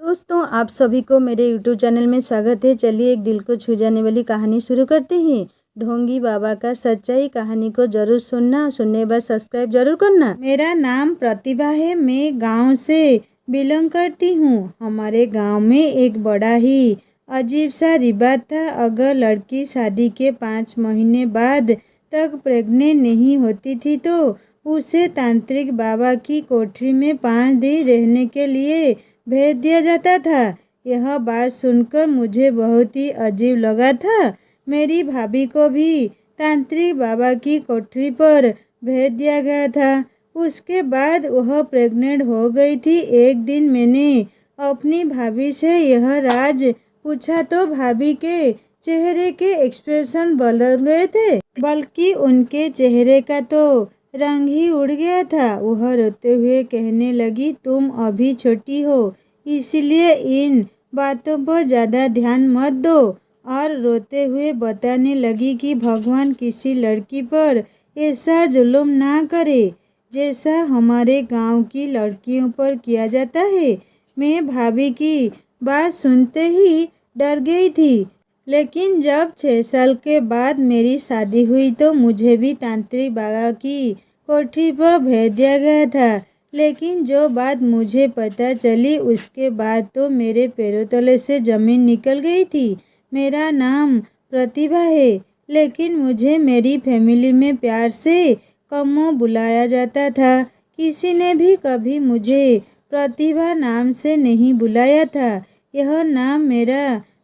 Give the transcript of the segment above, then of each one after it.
दोस्तों, आप सभी को मेरे यूट्यूब चैनल में स्वागत है। चलिए एक दिल को छू जाने वाली कहानी शुरू करते हैं। ढोंगी बाबा का सच्चाई कहानी को जरूर सुनने बाद सब्सक्राइब जरूर करना। मेरा नाम प्रतिभा है। मैं गांव से बिलोंग करती हूँ। हमारे गांव में एक बड़ा ही अजीब सा रिवाज था। अगर लड़की शादी के 5 महीने बाद तक प्रेग्नेंट नहीं होती थी तो उसे तांत्रिक बाबा की कोठरी में 5 दिन रहने के लिए भेज दिया जाता था। यह बात सुनकर मुझे बहुत ही अजीब लगा था। मेरी भाभी को भी तांत्रिक बाबा की कोठरी पर भेज दिया गया था। उसके बाद वह प्रेग्नेंट हो गई थी। एक दिन मैंने अपनी भाभी से यह राज पूछा तो भाभी के चेहरे के एक्सप्रेशन बदल गए थे, बल्कि उनके चेहरे का तो रंग ही उड़ गया था। वह रोते हुए कहने लगी, तुम अभी छोटी हो इसलिए इन बातों पर ज़्यादा ध्यान मत दो। और रोते हुए बताने लगी कि भगवान किसी लड़की पर ऐसा जुल्म ना करे जैसा हमारे गांव की लड़कियों पर किया जाता है। मैं भाभी की बात सुनते ही डर गई थी, लेकिन जब 6 साल के बाद मेरी शादी हुई तो मुझे भी तांत्रिक बाबा की कोठरी पर भेज दिया गया था। लेकिन जो बात मुझे पता चली उसके बाद तो मेरे पैरों तले से ज़मीन निकल गई थी। मेरा नाम प्रतिभा है, लेकिन मुझे मेरी फैमिली में प्यार से कम्मो बुलाया जाता था। किसी ने भी कभी मुझे प्रतिभा नाम से नहीं बुलाया था। यह नाम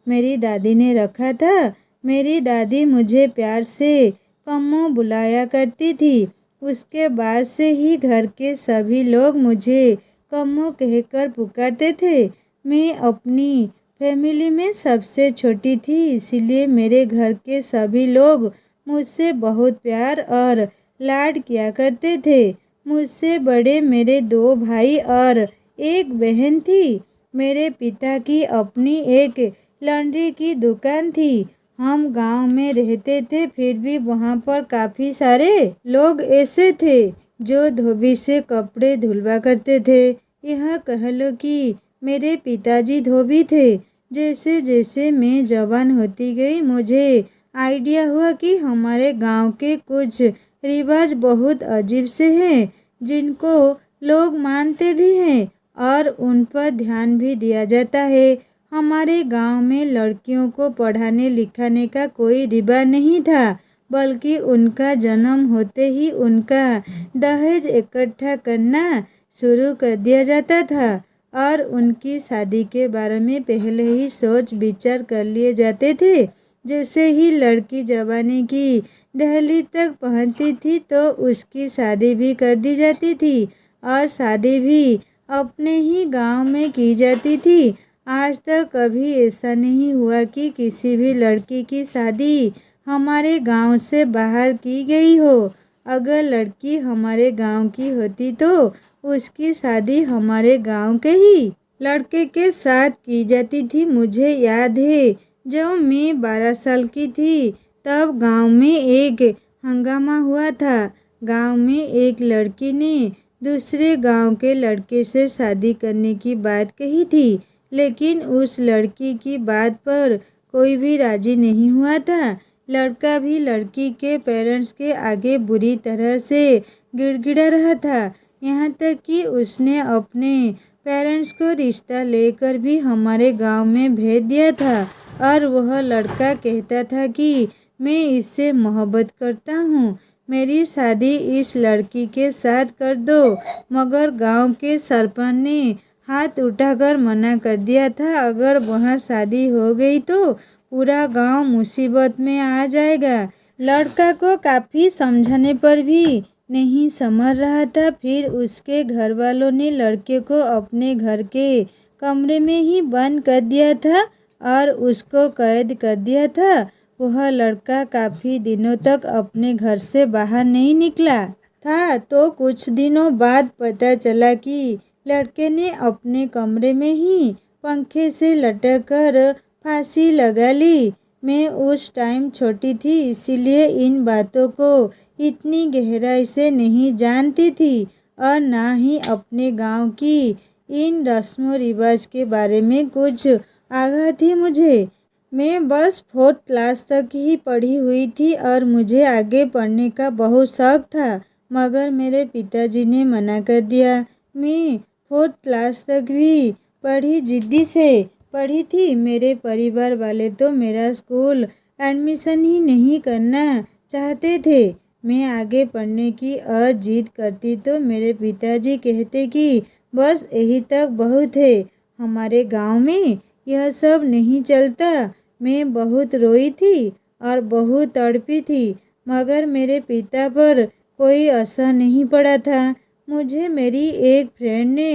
मेरी दादी ने रखा था। मेरी दादी मुझे प्यार से कम्मो बुलाया करती थी। उसके बाद से ही घर के सभी लोग मुझे कम्मो कहकर पुकारते थे। मैं अपनी फैमिली में सबसे छोटी थी, इसलिए मेरे घर के सभी लोग मुझसे बहुत प्यार और लाड किया करते थे। मुझसे बड़े मेरे 2 भाई और एक बहन थी। मेरे पिता की अपनी एक लॉन्ड्री की दुकान थी। हम गांव में रहते थे, फिर भी वहाँ पर काफ़ी सारे लोग ऐसे थे जो धोबी से कपड़े धुलवा करते थे। यह कह लो कि मेरे पिताजी धोबी थे। जैसे जैसे मैं जवान होती गई मुझे आइडिया हुआ कि हमारे गांव के कुछ रिवाज बहुत अजीब से हैं, जिनको लोग मानते भी हैं और उन पर ध्यान भी दिया जाता है। हमारे गांव में लड़कियों को पढ़ाने लिखाने का कोई रिवाज नहीं था, बल्कि उनका जन्म होते ही उनका दहेज इकट्ठा करना शुरू कर दिया जाता था और उनकी शादी के बारे में पहले ही सोच विचार कर लिए जाते थे। जैसे ही लड़की जवानी की दहलीज तक पहुंचती थी तो उसकी शादी भी कर दी जाती थी और शादी भी अपने ही गांव में की जाती थी। आज तक कभी ऐसा नहीं हुआ कि किसी भी लड़की की शादी हमारे गांव से बाहर की गई हो। अगर लड़की हमारे गांव की होती तो उसकी शादी हमारे गांव के ही लड़के के साथ की जाती थी। मुझे याद है जब मैं 12 साल की थी तब गांव में एक हंगामा हुआ था। गांव में एक लड़की ने दूसरे गांव के लड़के से शादी करने की बात कही थी, लेकिन उस लड़की की बात पर कोई भी राजी नहीं हुआ था। लड़का भी लड़की के पेरेंट्स के आगे बुरी तरह से गिड़गिड़ा रहा था। यहाँ तक कि उसने अपने पेरेंट्स को रिश्ता लेकर भी हमारे गांव में भेज दिया था और वह लड़का कहता था कि मैं इससे मोहब्बत करता हूँ, मेरी शादी इस लड़की के साथ कर दो। मगर गांव के सरपंच ने हाथ उठाकर मना कर दिया था। अगर वहाँ शादी हो गई तो पूरा गांव मुसीबत में आ जाएगा। लड़का को काफ़ी समझाने पर भी नहीं समझ रहा था। फिर उसके घर वालों ने लड़के को अपने घर के कमरे में ही बंद कर दिया था और उसको कैद कर दिया था। वह लड़का काफ़ी दिनों तक अपने घर से बाहर नहीं निकला था। तो कुछ दिनों बाद पता चला कि लड़के ने अपने कमरे में ही पंखे से लटक कर फांसी लगा ली। मैं उस टाइम छोटी थी, इसीलिए इन बातों को इतनी गहराई से नहीं जानती थी और ना ही अपने गांव की इन रस्मों रिवाज के बारे में कुछ आगाह थी मुझे। मैं बस 4th क्लास तक ही पढ़ी हुई थी और मुझे आगे पढ़ने का बहुत शौक था, मगर मेरे पिताजी ने मना कर दिया। मैं 4th क्लास तक भी पढ़ी जिद्दी से पढ़ी थी। मेरे परिवार वाले तो मेरा स्कूल एडमिशन ही नहीं करना चाहते थे। मैं आगे पढ़ने की और जिद करती तो मेरे पिताजी कहते कि बस यही तक बहुत है, हमारे गांव में यह सब नहीं चलता। मैं बहुत रोई थी और बहुत तड़पी थी, मगर मेरे पिता पर कोई असर नहीं पड़ा था। मुझे मेरी एक फ्रेंड ने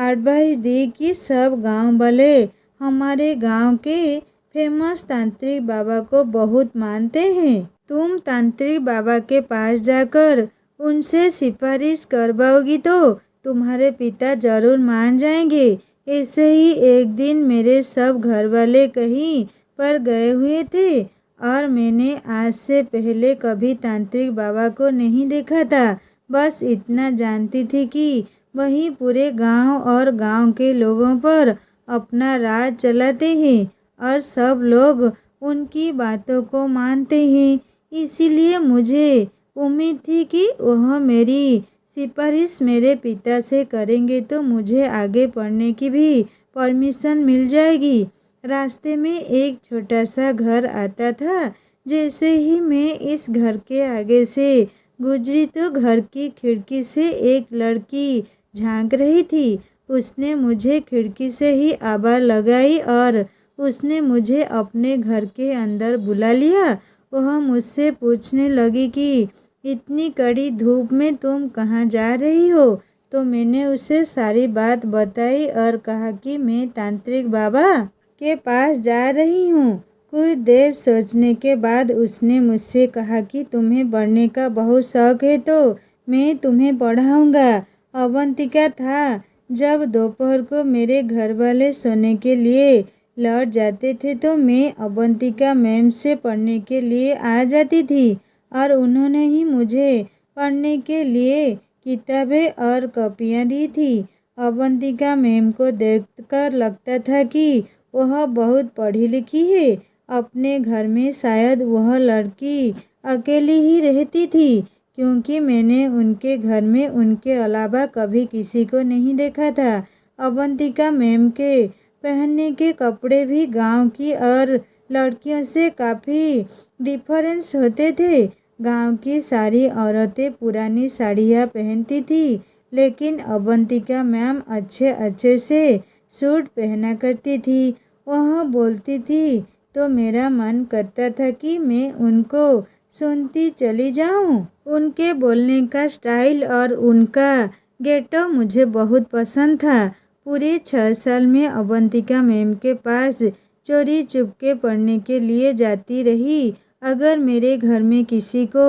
एडवाइस दी कि सब गांव वाले हमारे गांव के फेमस तांत्रिक बाबा को बहुत मानते हैं। तुम तांत्रिक बाबा के पास जाकर उनसे सिफारिश करवाओगी तो तुम्हारे पिता जरूर मान जाएंगे। ऐसे ही एक दिन मेरे सब घर वाले कहीं पर गए हुए थे और मैंने आज से पहले कभी तांत्रिक बाबा को नहीं देखा था। बस इतना जानती थी कि वही पूरे गांव और गांव के लोगों पर अपना राज चलाते हैं और सब लोग उनकी बातों को मानते हैं। इसीलिए मुझे उम्मीद थी कि वह मेरी सिफारिश मेरे पिता से करेंगे तो मुझे आगे पढ़ने की भी परमिशन मिल जाएगी। रास्ते में एक छोटा सा घर आता था। जैसे ही मैं इस घर के आगे से गुजरी तो घर की खिड़की से एक लड़की झांक रही थी। उसने मुझे खिड़की से ही आवाज़ लगाई और उसने मुझे अपने घर के अंदर बुला लिया। वह मुझसे पूछने लगी कि इतनी कड़ी धूप में तुम कहाँ जा रही हो। तो मैंने उसे सारी बात बताई और कहा कि मैं तांत्रिक बाबा के पास जा रही हूँ। कुछ देर सोचने के बाद उसने मुझसे कहा कि तुम्हें पढ़ने का बहुत शौक है तो मैं तुम्हें पढ़ाऊँगा। अवंतिका था। जब दोपहर को मेरे घर वाले सोने के लिए लौट जाते थे तो मैं अवंतिका मैम से पढ़ने के लिए आ जाती थी और उन्होंने ही मुझे पढ़ने के लिए किताबें और कॉपियाँ दी थी। अवंतिका मैम को देखकर लगता था कि वह बहुत पढ़ी लिखी है। अपने घर में शायद वह लड़की अकेली ही रहती थी, क्योंकि मैंने उनके घर में उनके अलावा कभी किसी को नहीं देखा था। अवंतिका मैम के पहनने के कपड़े भी गांव की और लड़कियों से काफ़ी डिफरेंस होते थे। गांव की सारी औरतें पुरानी साड़ियाँ पहनती थी, लेकिन अवंतिका मैम अच्छे अच्छे से सूट पहना करती थी। वह बोलती थी तो मेरा मन करता था कि मैं उनको सुनती चली जाऊं। उनके बोलने का स्टाइल और उनका गेटअप मुझे बहुत पसंद था। पूरे 6 साल में अवंतिका मैम के पास चोरी चुपके पढ़ने के लिए जाती रही। अगर मेरे घर में किसी को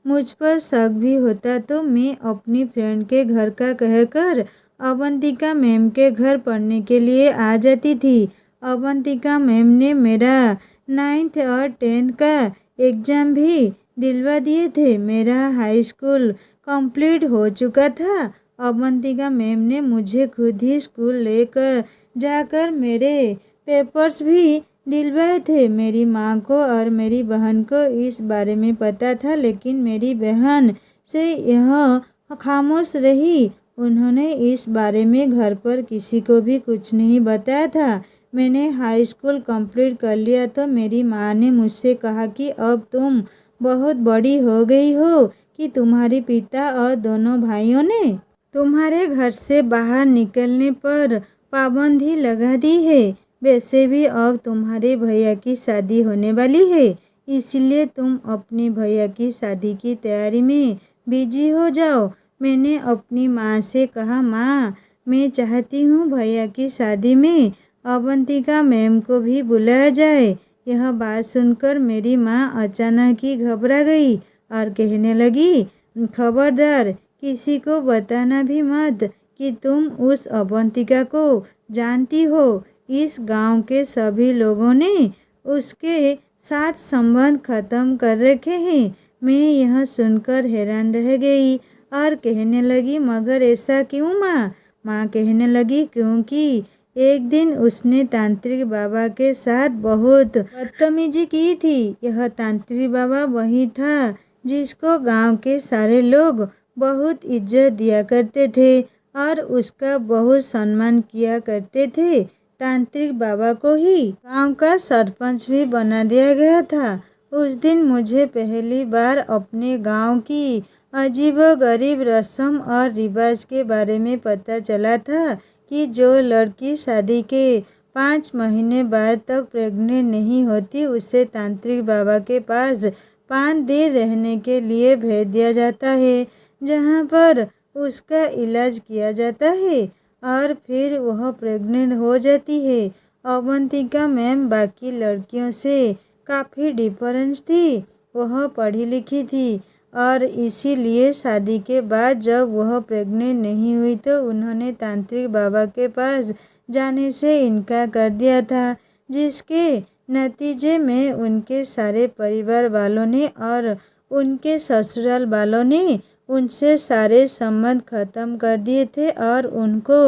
मुझ पर शक भी होता तो मैं अपनी फ्रेंड के घर का कहकर अवंतिका मैम के घर पढ़ने के लिए आ जाती थी। अवंतिका मैम ने मेरा 9th और 10th का एग्ज़ाम भी दिलवा दिए थे। मेरा हाई स्कूल कंप्लीट हो चुका था। अवंतिका मैम ने मुझे खुद ही स्कूल लेकर जाकर मेरे पेपर्स भी दिलवाए थे। मेरी माँ को और मेरी बहन को इस बारे में पता था, लेकिन मेरी बहन से यह खामोश रही। उन्होंने इस बारे में घर पर किसी को भी कुछ नहीं बताया था। मैंने हाई स्कूल कंप्लीट कर लिया तो मेरी माँ ने मुझसे कहा कि अब तुम बहुत बड़ी हो गई हो कि तुम्हारे पिता और दोनों भाइयों ने तुम्हारे घर से बाहर निकलने पर पाबंदी लगा दी है। वैसे भी अब तुम्हारे भैया की शादी होने वाली है, इसलिए तुम अपने भैया की शादी की तैयारी में बिजी हो जाओ। मैंने अपनी माँ से कहा, माँ मैं चाहती हूँ भैया की शादी में अवंतिका मैम को भी बुलाया जाए। यह बात सुनकर मेरी माँ अचानक ही घबरा गई और कहने लगी, खबरदार किसी को बताना भी मत कि तुम उस अवंतिका को जानती हो। इस गांव के सभी लोगों ने उसके साथ संबंध खत्म कर रखे हैं। मैं यह सुनकर हैरान रह गई और कहने लगी, मगर ऐसा क्यों माँ? माँ कहने लगी, क्योंकि एक दिन उसने तांत्रिक बाबा के साथ बहुत बदतमीजी की थी। यह तांत्रिक बाबा वही था जिसको गांव के सारे लोग बहुत इज्जत दिया करते थे और उसका बहुत सम्मान किया करते थे। तांत्रिक बाबा को ही गांव का सरपंच भी बना दिया गया था। उस दिन मुझे पहली बार अपने गांव की अजीबोगरीब रस्म और रिवाज के बारे में पता चला था कि जो लड़की शादी के 5 महीने बाद तक प्रेग्नेंट नहीं होती उसे तांत्रिक बाबा के पास 5 दिन रहने के लिए भेज दिया जाता है, जहां पर उसका इलाज किया जाता है और फिर वह प्रेग्नेंट हो जाती है। अवंतिका मैम बाकी लड़कियों से काफ़ी डिफरेंस थी। वह पढ़ी लिखी थी और इसीलिए शादी के बाद जब वह प्रेग्नेंट नहीं हुई तो उन्होंने तांत्रिक बाबा के पास जाने से इनकार कर दिया था, जिसके नतीजे में उनके सारे परिवार वालों ने और उनके ससुराल वालों ने उनसे सारे संबंध खत्म कर दिए थे और उनको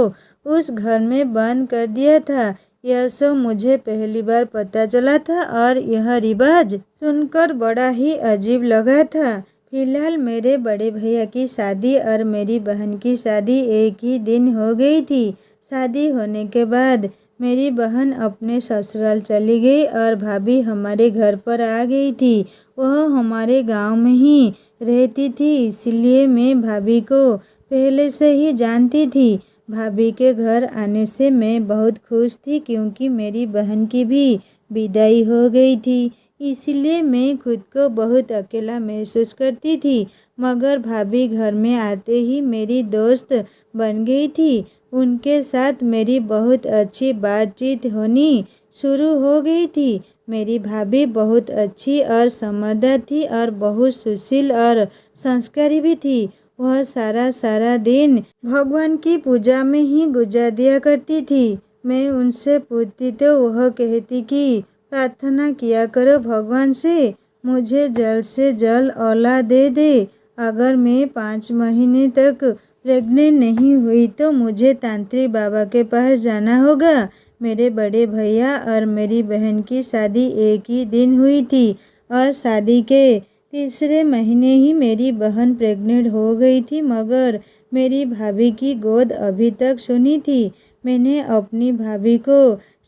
उस घर में बंद कर दिया था। यह सब मुझे पहली बार पता चला था और यह रिवाज सुनकर बड़ा ही अजीब लगा था। फिलहाल मेरे बड़े भैया की शादी और मेरी बहन की शादी एक ही दिन हो गई थी। शादी होने के बाद मेरी बहन अपने ससुराल चली गई और भाभी हमारे घर पर आ गई थी। वह हमारे गांव में ही रहती थी, इसलिए मैं भाभी को पहले से ही जानती थी। भाभी के घर आने से मैं बहुत खुश थी क्योंकि मेरी बहन की भी विदाई हो गई थी, इसलिए मैं खुद को बहुत अकेला महसूस करती थी। मगर भाभी घर में आते ही मेरी दोस्त बन गई थी। उनके साथ मेरी बहुत अच्छी बातचीत होनी शुरू हो गई थी। मेरी भाभी बहुत अच्छी और समझदार थी और बहुत सुशील और संस्कारी भी थी। वह सारा दिन भगवान की पूजा में ही गुजार दिया करती थी। मैं उनसे पूछती तो वह कहती कि प्रार्थना किया करो भगवान से मुझे जल्द से जल्द औलाद दे दे। अगर मैं 5 महीने तक प्रेग्नेंट नहीं हुई तो मुझे तांत्रिक बाबा के पास जाना होगा। मेरे बड़े भैया और मेरी बहन की शादी एक ही दिन हुई थी और शादी के तीसरे महीने ही मेरी बहन प्रेग्नेंट हो गई थी, मगर मेरी भाभी की गोद अभी तक सुनी थी। मैंने अपनी भाभी को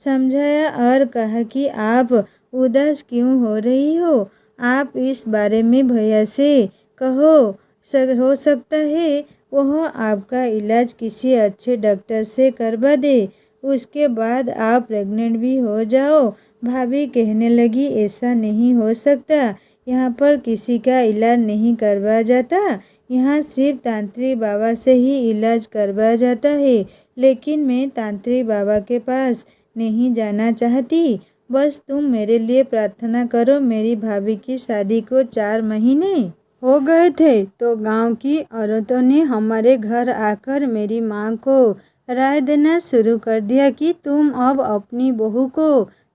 समझाया और कहा कि आप उदास क्यों हो रही हो, आप इस बारे में भैया से कहो, हो सकता है वह आपका इलाज किसी अच्छे डॉक्टर से करवा दे, उसके बाद आप प्रेग्नेंट भी हो जाओ। भाभी कहने लगी, ऐसा नहीं हो सकता, यहाँ पर किसी का इलाज नहीं करवाया जाता, यहाँ सिर्फ तांत्रिक बाबा से ही इलाज करवाया जाता है। लेकिन मैं तांत्रिक बाबा के पास नहीं जाना चाहती, बस तुम मेरे लिए प्रार्थना करो। मेरी भाभी की शादी को 4 महीने हो गए थे तो गांव की औरतों ने हमारे घर आकर मेरी माँ को राय देना शुरू कर दिया कि तुम अब अपनी बहू को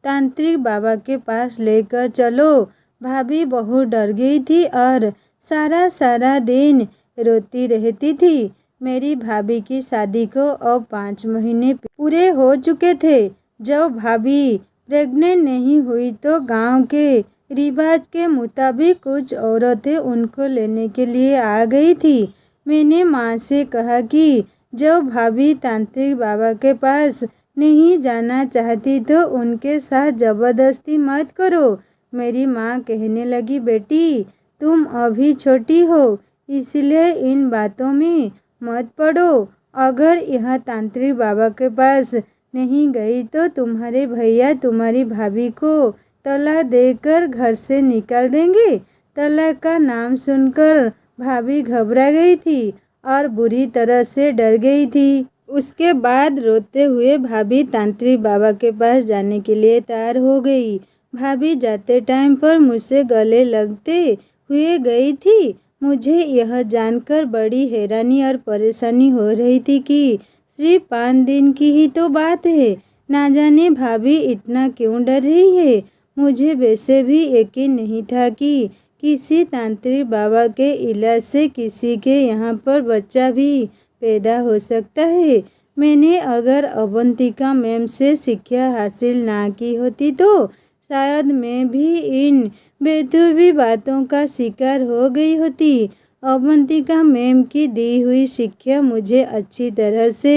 तांत्रिक बाबा के पास लेकर चलो। भाभी बहुत डर गई थी और सारा दिन रोती रहती थी। मेरी भाभी की शादी को अब 5 महीने पूरे हो चुके थे। जब भाभी प्रेग्नेंट नहीं हुई तो गांव के रिवाज के मुताबिक कुछ औरतें उनको लेने के लिए आ गई थी। मैंने माँ से कहा कि जब भाभी तांत्रिक बाबा के पास नहीं जाना चाहती तो उनके साथ ज़बरदस्ती मत करो। मेरी माँ कहने लगी, बेटी तुम अभी छोटी हो इसलिए इन बातों में मत पड़ो। अगर यह तांत्रिक बाबा के पास नहीं गई तो तुम्हारे भैया तुम्हारी भाभी को तलाक देकर घर से निकाल देंगे। तलाक का नाम सुनकर भाभी घबरा गई थी और बुरी तरह से डर गई थी। उसके बाद रोते हुए भाभी तांत्रिक बाबा के पास जाने के लिए तैयार हो गई। भाभी जाते टाइम पर मुझसे गले लगते हुए गई थी। मुझे यह जानकर बड़ी हैरानी और परेशानी हो रही थी कि सिर्फ 5 दिन की ही तो बात है, ना जाने भाभी इतना क्यों डर रही है। मुझे वैसे भी यकीन नहीं था कि किसी तांत्रिक बाबा के इलाज से किसी के यहाँ पर बच्चा भी पैदा हो सकता है। मैंने अगर अवंतिका मैम से शिक्षा हासिल ना की होती तो शायद मैं भी इन बेतुकी बातों का शिकार हो गई होती। अवंतिका मैम की दी हुई शिक्षा मुझे अच्छी तरह से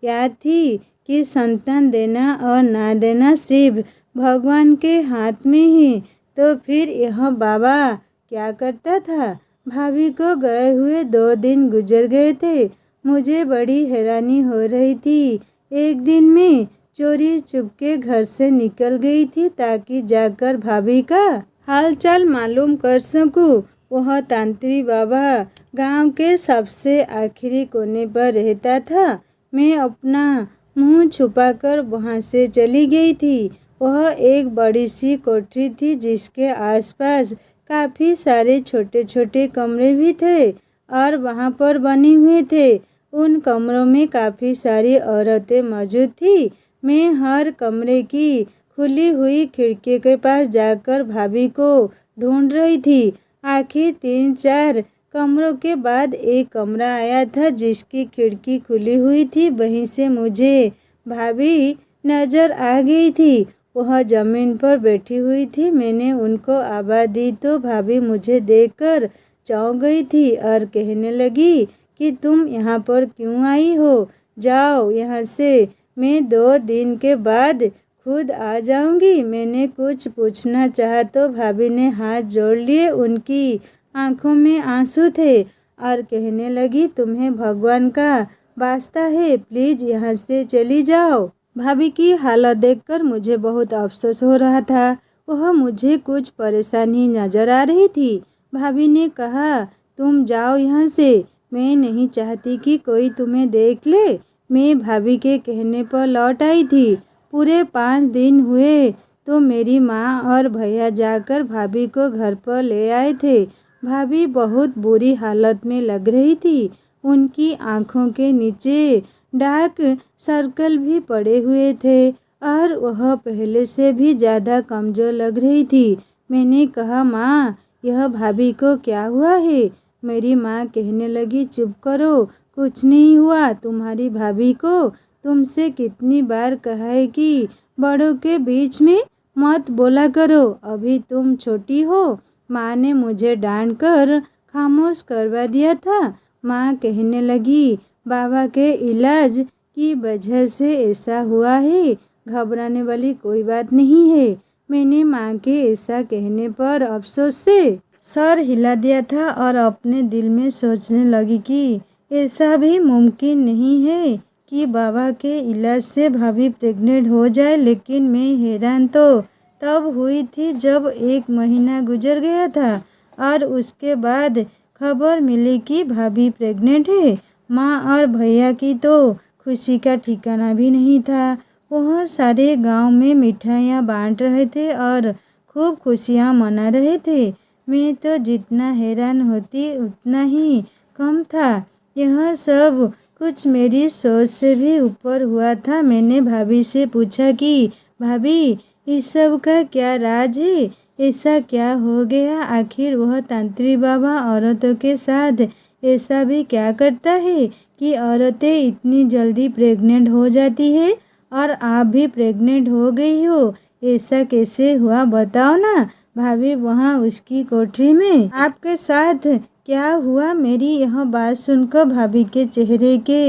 याद थी कि संतान देना और ना देना सिर्फ भगवान के हाथ में ही। तो फिर यह बाबा क्या करता था? भाभी को गए हुए 2 दिन गुजर गए थे। मुझे बड़ी हैरानी हो रही थी। एक दिन मैं चोरी चुपके घर से निकल गई थी ताकि जाकर भाभी का हालचाल मालूम कर सकूं। वह तांत्रिक बाबा गांव के सबसे आखिरी कोने पर रहता था। मैं अपना मुंह छुपाकर वहां से चली गई थी। वह एक बड़ी सी कोठरी थी जिसके आसपास काफ़ी सारे छोटे छोटे कमरे भी थे और वहां पर बने हुए थे। उन कमरों में काफ़ी सारी औरतें मौजूद थी। मैं हर कमरे की खुली हुई खिड़की के पास जाकर भाभी को ढूंढ रही थी। आखिर 3-4 कमरों के बाद एक कमरा आया था जिसकी खिड़की खुली हुई थी। वहीं से मुझे भाभी नज़र आ गई थी। वह ज़मीन पर बैठी हुई थी। मैंने उनको आवाज़ दी तो भाभी मुझे देखकर चौंक गई थी और कहने लगी कि तुम यहाँ पर क्यों आई हो? जाओ यहाँ से, मैं 2 दिन के बाद खुद आ जाऊंगी। मैंने कुछ पूछना चाहा तो भाभी ने हाथ जोड़ लिए। उनकी आंखों में आंसू थे और कहने लगी, तुम्हें भगवान का वास्ता है, प्लीज़ यहाँ से चली जाओ। भाभी की हालत देखकर मुझे बहुत अफसोस हो रहा था। वह मुझे कुछ परेशानी नज़र आ रही थी। भाभी ने कहा, तुम जाओ यहाँ से, मैं नहीं चाहती कि कोई तुम्हें देख ले। मैं भाभी के कहने पर लौट आई थी। पूरे 5 दिन हुए तो मेरी माँ और भैया जाकर भाभी को घर पर ले आए थे। भाभी बहुत बुरी हालत में लग रही थी। उनकी आँखों के नीचे डार्क सर्कल भी पड़े हुए थे और वह पहले से भी ज़्यादा कमज़ोर लग रही थी। मैंने कहा, माँ, यह भाभी को क्या हुआ है? मेरी माँ कहने लगी, चुप करो, कुछ नहीं हुआ तुम्हारी भाभी को। तुमसे कितनी बार कहा है कि बड़ों के बीच में मत बोला करो, अभी तुम छोटी हो। माँ ने मुझे डांट कर खामोश करवा दिया था। माँ कहने लगी, बाबा के इलाज की वजह से ऐसा हुआ है, घबराने वाली कोई बात नहीं है। मैंने माँ के ऐसा कहने पर अफसोस से सर हिला दिया था और अपने दिल में सोचने लगी कि ऐसा भी मुमकिन नहीं है कि बाबा के इलाज से भाभी प्रेग्नेंट हो जाए। लेकिन मैं हैरान तो तब हुई थी जब 1 महीना गुजर गया था और उसके बाद खबर मिली कि भाभी प्रेग्नेंट है। माँ और भैया की तो खुशी का ठिकाना भी नहीं था। वह सारे गांव में मिठाइयाँ बांट रहे थे और खूब खुशियाँ मना रहे थे। मैं तो जितना हैरान होती उतना ही कम था। यह सब कुछ मेरी सोच से भी ऊपर हुआ था। मैंने भाभी से पूछा कि भाभी, इस सब का क्या राज है? ऐसा क्या हो गया? आखिर वह तांत्रिक बाबा औरतों के साथ ऐसा भी क्या करता है कि औरतें इतनी जल्दी प्रेग्नेंट हो जाती है? और आप भी प्रेग्नेंट हो गई हो, ऐसा कैसे हुआ बताओ ना। भाभी, वहाँ उसकी कोठरी में आपके साथ क्या हुआ? मेरी यह बात सुनकर भाभी के चेहरे के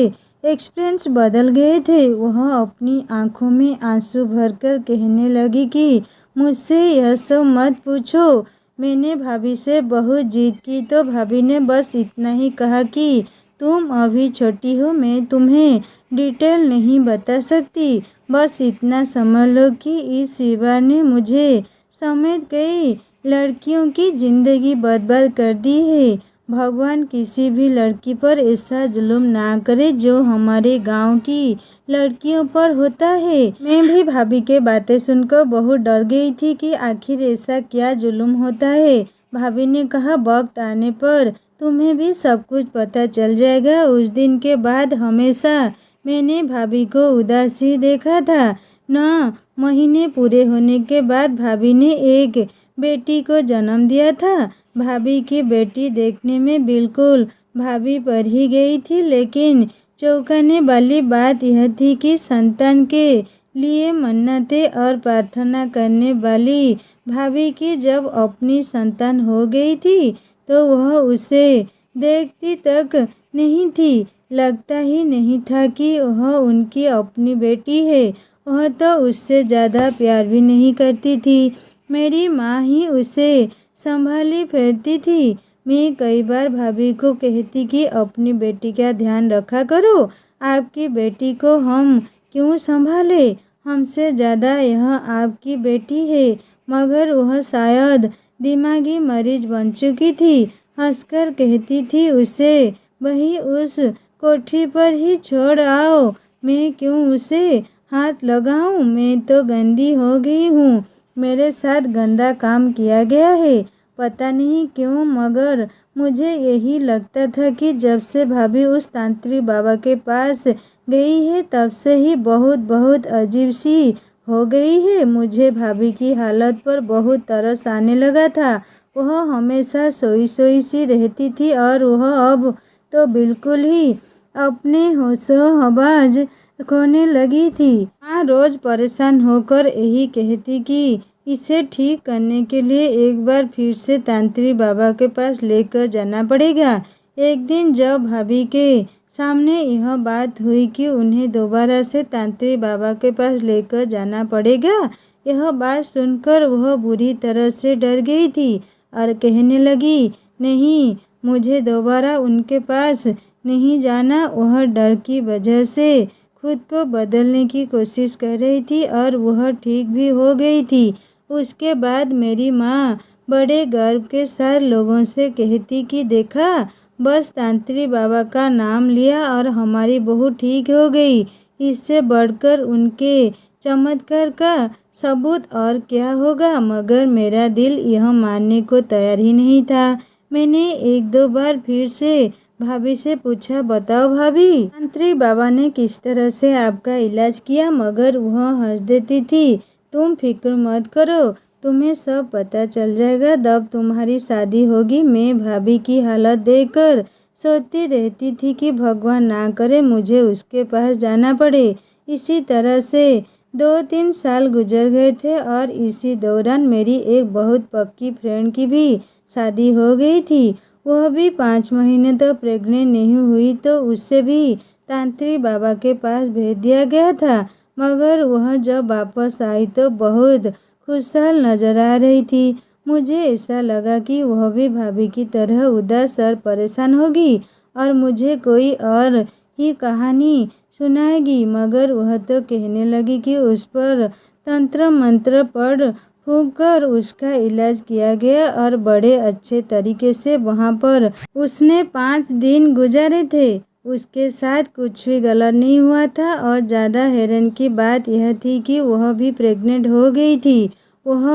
एक्सप्रेशन बदल गए थे। वह अपनी आंखों में आंसू भरकर कहने लगी कि मुझसे यह सब मत पूछो। मैंने भाभी से बहुत जिद की तो भाभी ने बस इतना ही कहा कि तुम अभी छोटी हो, मैं तुम्हें डिटेल नहीं बता सकती। बस इतना समझ लो कि इस विवाह ने मुझे समेत कई लड़कियों की ज़िंदगी बर्बाद कर दी है। भगवान किसी भी लड़की पर ऐसा जुल्म ना करे जो हमारे गांव की लड़कियों पर होता है। मैं भी भाभी के बातें सुनकर बहुत डर गई थी कि आखिर ऐसा क्या जुल्म होता है। भाभी ने कहा, वक्त आने पर तुम्हें भी सब कुछ पता चल जाएगा। उस दिन के बाद हमेशा मैंने भाभी को उदासी देखा था। 9 महीने पूरे होने के बाद भाभी ने एक बेटी को जन्म दिया था। भाभी की बेटी देखने में बिल्कुल भाभी पर ही गई थी, लेकिन चौंकाने वाली बात यह थी कि संतान के लिए मन्नतें और प्रार्थना करने वाली भाभी की जब अपनी संतान हो गई थी तो वह उसे देखती तक नहीं थी। लगता ही नहीं था कि वह उनकी अपनी बेटी है। वह तो उससे ज़्यादा प्यार भी नहीं करती थी। मेरी माँ ही उसे संभाली फिरती थी। मैं कई बार भाभी को कहती कि अपनी बेटी का ध्यान रखा करो, आपकी बेटी को हम क्यों संभाले, हमसे ज़्यादा यह आपकी बेटी है। मगर वह शायद दिमागी मरीज बन चुकी थी। हंसकर कहती थी उसे, वही उस कोठरी पर ही छोड़ आओ, मैं क्यों उसे हाथ लगाऊं, मैं तो गंदी हो गई हूँ, मेरे साथ गंदा काम किया गया है। पता नहीं क्यों मगर मुझे यही लगता था कि जब से भाभी उस तांत्रिक बाबा के पास गई है तब से ही बहुत बहुत अजीब सी हो गई है। मुझे भाभी की हालत पर बहुत तरस आने लगा था। वह हमेशा सोई सोई सी रहती थी और वह अब तो बिल्कुल ही अपने होशो हवास खोने लगी थी। माँ रोज परेशान होकर यही कहती कि इसे ठीक करने के लिए एक बार फिर से तांत्रिक बाबा के पास लेकर जाना पड़ेगा। एक दिन जब भाभी के सामने यह बात हुई कि उन्हें दोबारा से तांत्रिक बाबा के पास लेकर जाना पड़ेगा, यह बात सुनकर वह बुरी तरह से डर गई थी और कहने लगी, नहीं, मुझे दोबारा उनके पास नहीं जाना। वह डर की वजह से खुद को बदलने की कोशिश कर रही थी और वह ठीक भी हो गई थी। उसके बाद मेरी माँ बड़े गर्व के साथ लोगों से कहती कि देखा, बस तांत्रिक बाबा का नाम लिया और हमारी बहू ठीक हो गई। इससे बढ़कर उनके चमत्कार का सबूत और क्या होगा। मगर मेरा दिल यह मानने को तैयार ही नहीं था। मैंने एक दो बार फिर से भाभी से पूछा, बताओ भाभी, तांत्रिक बाबा ने किस तरह से आपका इलाज किया। मगर वह हंस देती थी, तुम फिक्र मत करो, तुम्हें सब पता चल जाएगा जब तुम्हारी शादी होगी। मैं भाभी की हालत देखकर सोचती रहती थी कि भगवान ना करे मुझे उसके पास जाना पड़े। इसी तरह से 2-3 साल गुजर गए थे और इसी दौरान मेरी एक बहुत पक्की फ्रेंड की भी शादी हो गई थी। वह भी 5 महीने तक प्रेग्नेंट नहीं हुई तो उससे भी तांत्रिक बाबा के पास भेज दिया गया था। मगर वह जब वापस आई तो बहुत खुशहाल नजर आ रही थी। मुझे ऐसा लगा कि वह भी भाभी की तरह उदास और परेशान होगी और मुझे कोई और ही कहानी सुनाएगी। मगर वह तो कहने लगी कि उस पर तंत्र मंत्र पढ़ फूंक कर उसका इलाज किया गया और बड़े अच्छे तरीके से वहाँ पर उसने 5 दिन गुजारे थे। उसके साथ कुछ भी गलत नहीं हुआ था और ज़्यादा हैरान की बात यह थी कि वह भी प्रेग्नेंट हो गई थी। वह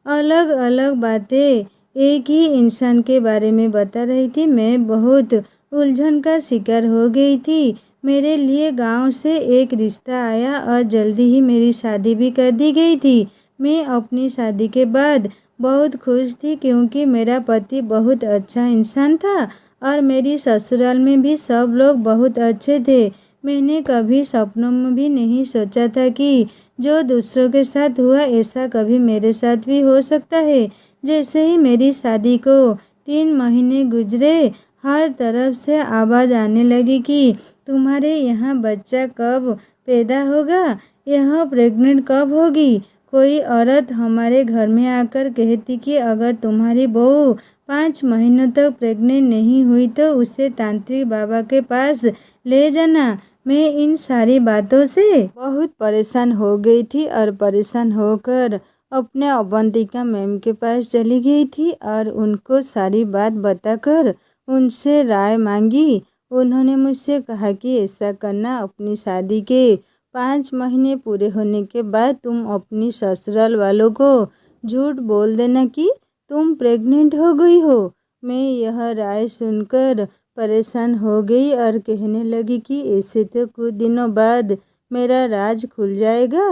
अलग अलग बातें एक ही इंसान के बारे में बता रही थी। मैं बहुत उलझन का शिकार हो गई थी। मेरे लिए गांव से एक रिश्ता आया और जल्दी ही मेरी शादी भी कर दी गई थी। मैं अपनी शादी के बाद बहुत खुश थी क्योंकि मेरा पति बहुत अच्छा इंसान था और मेरी ससुराल में भी सब लोग बहुत अच्छे थे। मैंने कभी सपनों में भी नहीं सोचा था कि जो दूसरों के साथ हुआ ऐसा कभी मेरे साथ भी हो सकता है। जैसे ही मेरी शादी को 3 महीने गुजरे, हर तरफ से आवाज़ आने लगी कि तुम्हारे यहाँ बच्चा कब पैदा होगा, यह प्रेग्नेंट कब होगी। कोई औरत हमारे घर में आकर कहती कि अगर तुम्हारी बहू 5 महीनों तक प्रेग्नेंट नहीं हुई तो उसे तांत्रिक बाबा के पास ले जाना। मैं इन सारी बातों से बहुत परेशान हो गई थी और परेशान होकर अपने अवंतिका मैम के पास चली गई थी और उनको सारी बात बताकर उनसे राय मांगी। उन्होंने मुझसे कहा कि ऐसा करना, अपनी शादी के 5 महीने पूरे होने के बाद तुम अपनी ससुराल वालों को झूठ बोल देना कि तुम प्रेग्नेंट हो गई हो। मैं यह राय सुनकर परेशान हो गई और कहने लगी कि ऐसे तो कुछ दिनों बाद मेरा राज खुल जाएगा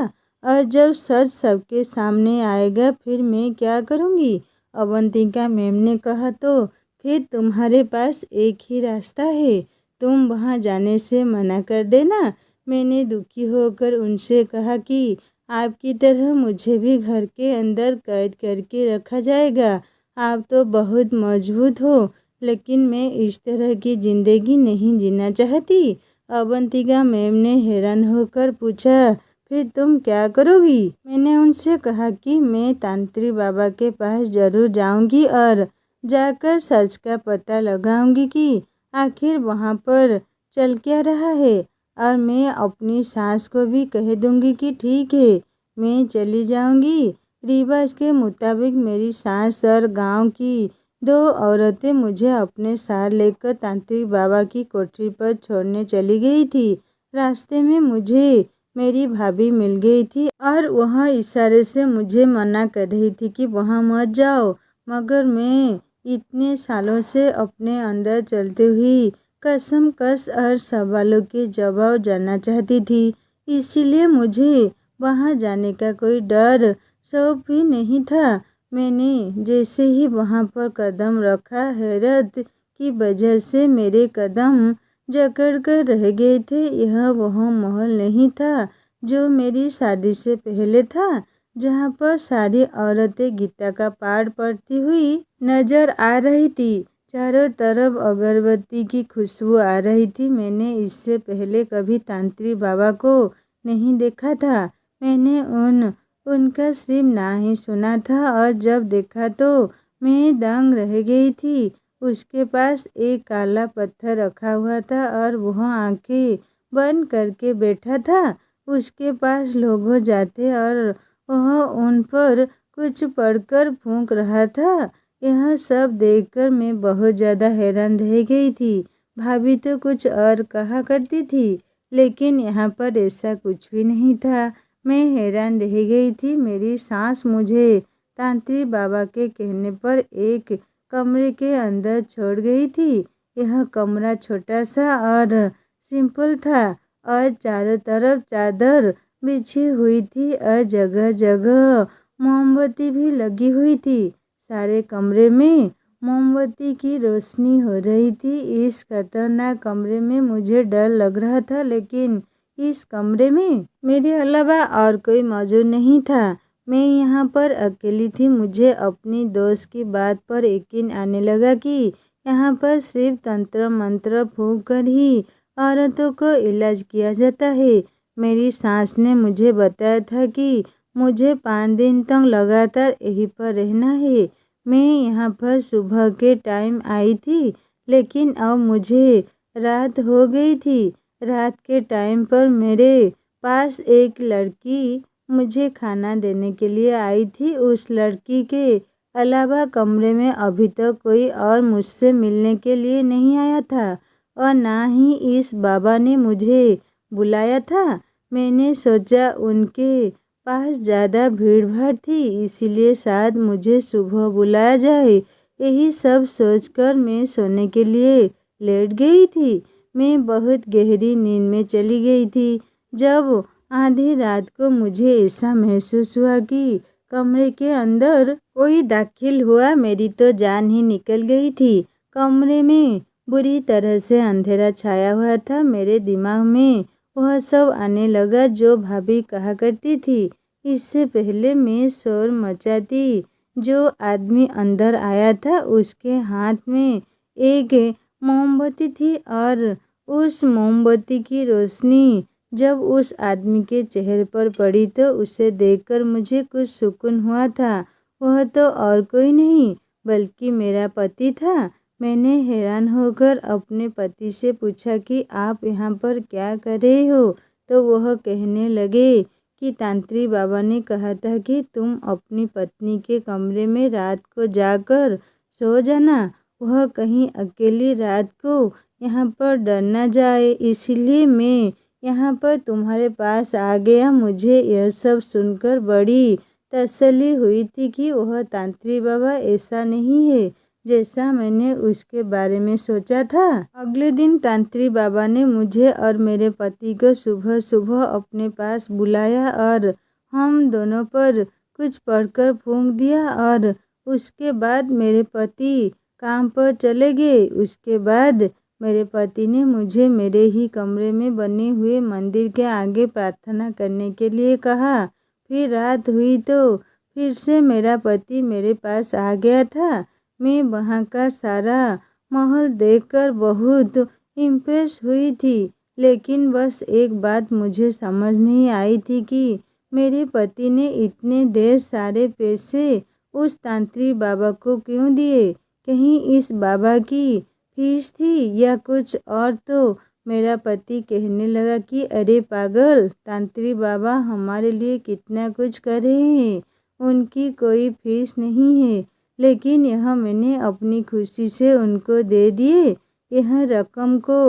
और जब सच सबके सामने आएगा फिर मैं क्या करूँगी। अवंतिका मैम ने कहा, तो फिर तुम्हारे पास एक ही रास्ता है, तुम वहाँ जाने से मना कर देना। मैंने दुखी होकर उनसे कहा कि आपकी तरह मुझे भी घर के अंदर कैद करके रखा जाएगा। आप तो बहुत मजबूत हो, लेकिन मैं इस तरह की ज़िंदगी नहीं जीना चाहती। अवंतिका मैम ने हैरान होकर पूछा, फिर तुम क्या करोगी? मैंने उनसे कहा कि मैं तांत्रिक बाबा के पास ज़रूर जाऊंगी और जाकर सच का पता लगाऊंगी कि आखिर वहाँ पर चल क्या रहा है। और मैं अपनी सास को भी कह दूंगी कि ठीक है, मैं चली जाऊंगी। रिवाज के मुताबिक मेरी सास और गांव की 2 औरतें मुझे अपने साथ लेकर तांत्रिक बाबा की कोठरी पर छोड़ने चली गई थी। रास्ते में मुझे मेरी भाभी मिल गई थी और वह इशारे से मुझे मना कर रही थी कि वहाँ मत जाओ, मगर मैं इतने सालों से अपने अंदर चलती हुई कसमकस और सवालों के जवाब जानना चाहती थी, इसीलिए मुझे वहाँ जाने का कोई डर शौक भी नहीं था। मैंने जैसे ही वहाँ पर कदम रखा, हैरत की वजह से मेरे कदम जकड़ कर रह गए थे। यह वह महल नहीं था जो मेरी शादी से पहले था, जहाँ पर सारी औरतें गीता का पाठ पढ़ती हुई नजर आ रही थी। चारों तरफ अगरबत्ती की खुशबू आ रही थी। मैंने इससे पहले कभी तांत्रिक बाबा को नहीं देखा था। मैंने उनका सिर्फ नाम ही सुना था और जब देखा तो मैं दंग रह गई थी। उसके पास एक काला पत्थर रखा हुआ था और वह आंखें बंद करके बैठा था। उसके पास लोग जाते और वह उन पर कुछ पढ़कर फूंक रहा था। यह सब देखकर मैं बहुत ज़्यादा हैरान रह गई थी। भाभी तो कुछ और कहा करती थी, लेकिन यहाँ पर ऐसा कुछ भी नहीं था। मैं हैरान रह गई थी। मेरी सास मुझे तांत्रिक बाबा के कहने पर एक कमरे के अंदर छोड़ गई थी। यह कमरा छोटा सा और सिंपल था और चारों तरफ चादर बिछी हुई थी और जगह जगह मोमबत्ती भी लगी हुई थी। सारे कमरे में मोमबत्ती की रोशनी हो रही थी। इस खतरनाक कमरे में मुझे डर लग रहा था, लेकिन इस कमरे में मेरे अलावा और कोई मौजूद नहीं था। मैं यहाँ पर अकेली थी। मुझे अपनी दोस्त की बात पर यकीन आने लगा कि यहाँ पर सिर्फ तंत्र मंत्र फूंक कर ही औरतों को इलाज किया जाता है। मेरी सास ने मुझे बताया था कि मुझे 5 दिन तक लगातार यहीं पर रहना है। मैं यहाँ पर सुबह के टाइम आई थी, लेकिन अब मुझे रात हो गई थी। रात के टाइम पर मेरे पास एक लड़की मुझे खाना देने के लिए आई थी। उस लड़की के अलावा कमरे में अभी तक कोई और मुझसे मिलने के लिए नहीं आया था और ना ही इस बाबा ने मुझे बुलाया था। मैंने सोचा उनके पास ज़्यादा भीड़ भाड़ थी, इसीलिए शायद मुझे सुबह बुलाया जाए। यही सब सोचकर मैं सोने के लिए लेट गई थी। मैं बहुत गहरी नींद में चली गई थी जब आधी रात को मुझे ऐसा महसूस हुआ कि कमरे के अंदर कोई दाखिल हुआ। मेरी तो जान ही निकल गई थी। कमरे में बुरी तरह से अंधेरा छाया हुआ था। मेरे दिमाग में वह सब आने लगा जो भाभी कहा करती थी। इससे पहले मैं शोर मचाती, जो आदमी अंदर आया था उसके हाथ में एक मोमबत्ती थी और उस मोमबत्ती की रोशनी जब उस आदमी के चेहरे पर पड़ी तो उसे देखकर मुझे कुछ सुकून हुआ था। वह तो और कोई नहीं बल्कि मेरा पति था। मैंने हैरान होकर अपने पति से पूछा कि आप यहाँ पर क्या कर रहे हो? तो वह कहने लगे कि तांत्रिक बाबा ने कहा था कि तुम अपनी पत्नी के कमरे में रात को जाकर सो जाना। वह कहीं अकेली रात को यहाँ पर डर न जाए, इसलिए मैं यहाँ पर तुम्हारे पास आ गया। मुझे यह सब सुनकर बड़ी तसल्ली हुई थी कि वह तांत्रिक बाबा ऐसा नहीं है जैसा मैंने उसके बारे में सोचा था। अगले दिन तांत्रिक बाबा ने मुझे और मेरे पति को सुबह सुबह अपने पास बुलाया और हम दोनों पर कुछ पढ़कर फूंक दिया और उसके बाद मेरे पति काम पर चले गए। उसके बाद मेरे पति ने मुझे मेरे ही कमरे में बने हुए मंदिर के आगे प्रार्थना करने के लिए कहा। फिर रात हुई तो फिर से मेरा पति मेरे पास आ गया था। मैं वहाँ का सारा माहौल देखकर बहुत इम्प्रेस हुई थी, लेकिन बस एक बात मुझे समझ नहीं आई थी कि मेरे पति ने इतने ढेर सारे पैसे उस तांत्रिक बाबा को क्यों दिए। कहीं इस बाबा की फीस थी या कुछ और। तो मेरा पति कहने लगा कि अरे पागल, तांत्रिक बाबा हमारे लिए कितना कुछ कर रहे हैं, उनकी कोई फीस नहीं है। लेकिन यह मैंने अपनी खुशी से उनको दे दिए। यह रकम को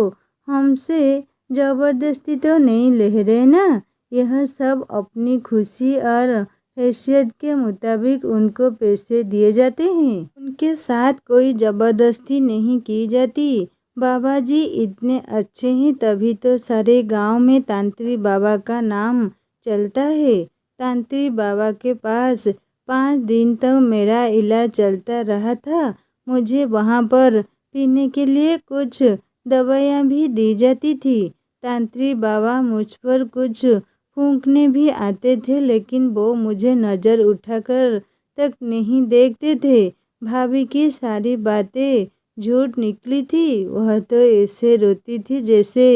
हमसे ज़बरदस्ती तो नहीं ले रहे ना। यह सब अपनी खुशी और हैसियत के मुताबिक उनको पैसे दिए जाते हैं। उनके साथ कोई ज़बरदस्ती नहीं की जाती। बाबा जी इतने अच्छे हैं, तभी तो सारे गांव में तांत्रिक बाबा का नाम चलता है। तांत्रिक बाबा के पास 5 दिन तक मेरा इलाज चलता रहा था। मुझे वहाँ पर पीने के लिए कुछ दवाइयाँ भी दी जाती थी। तांत्रिक बाबा मुझ पर कुछ फूंकने भी आते थे, लेकिन वो मुझे नज़र उठाकर तक नहीं देखते थे। भाभी की सारी बातें झूठ निकली थी। वह तो ऐसे रोती थी जैसे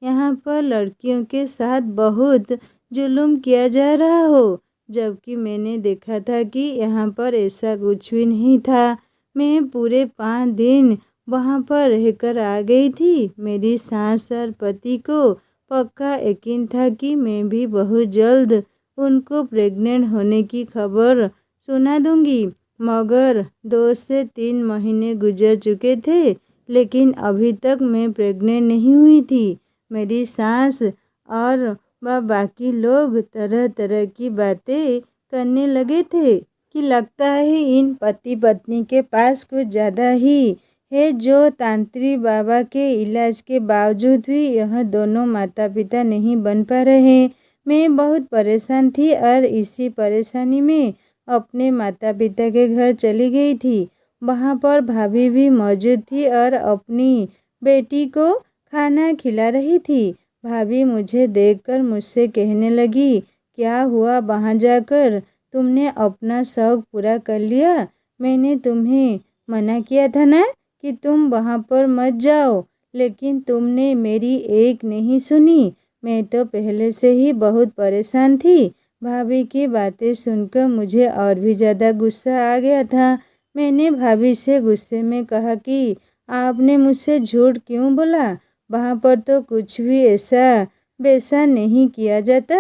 यहाँ पर लड़कियों के साथ बहुत जुल्म किया जा रहा हो, जबकि मैंने देखा था कि यहाँ पर ऐसा कुछ भी नहीं था। मैं पूरे 5 दिन वहाँ पर रहकर आ गई थी। मेरी सास और पति को पक्का यकीन था कि मैं भी बहुत जल्द उनको प्रेग्नेंट होने की खबर सुना दूंगी। मगर 2 से 3 महीने गुजर चुके थे, लेकिन अभी तक मैं प्रेग्नेंट नहीं हुई थी। मेरी सास और बाकी लोग तरह तरह की बातें करने लगे थे कि लगता है इन पति पत्नी के पास कुछ ज़्यादा ही है, जो तांत्रिक बाबा के इलाज के बावजूद भी यह दोनों माता पिता नहीं बन पा रहे। मैं बहुत परेशान थी और इसी परेशानी में अपने माता पिता के घर चली गई थी। वहाँ पर भाभी भी मौजूद थी और अपनी बेटी को खाना खिला रही थी। भाभी मुझे देखकर मुझसे कहने लगी, क्या हुआ वहाँ जाकर, तुमने अपना शौक पूरा कर लिया? मैंने तुम्हें मना किया था ना कि तुम वहाँ पर मत जाओ, लेकिन तुमने मेरी एक नहीं सुनी। मैं तो पहले से ही बहुत परेशान थी। भाभी की बातें सुनकर मुझे और भी ज़्यादा गुस्सा आ गया था। मैंने भाभी से गुस्से में कहा कि आपने मुझसे झूठ क्यों बोला? वहाँ पर तो कुछ भी ऐसा वैसा नहीं किया जाता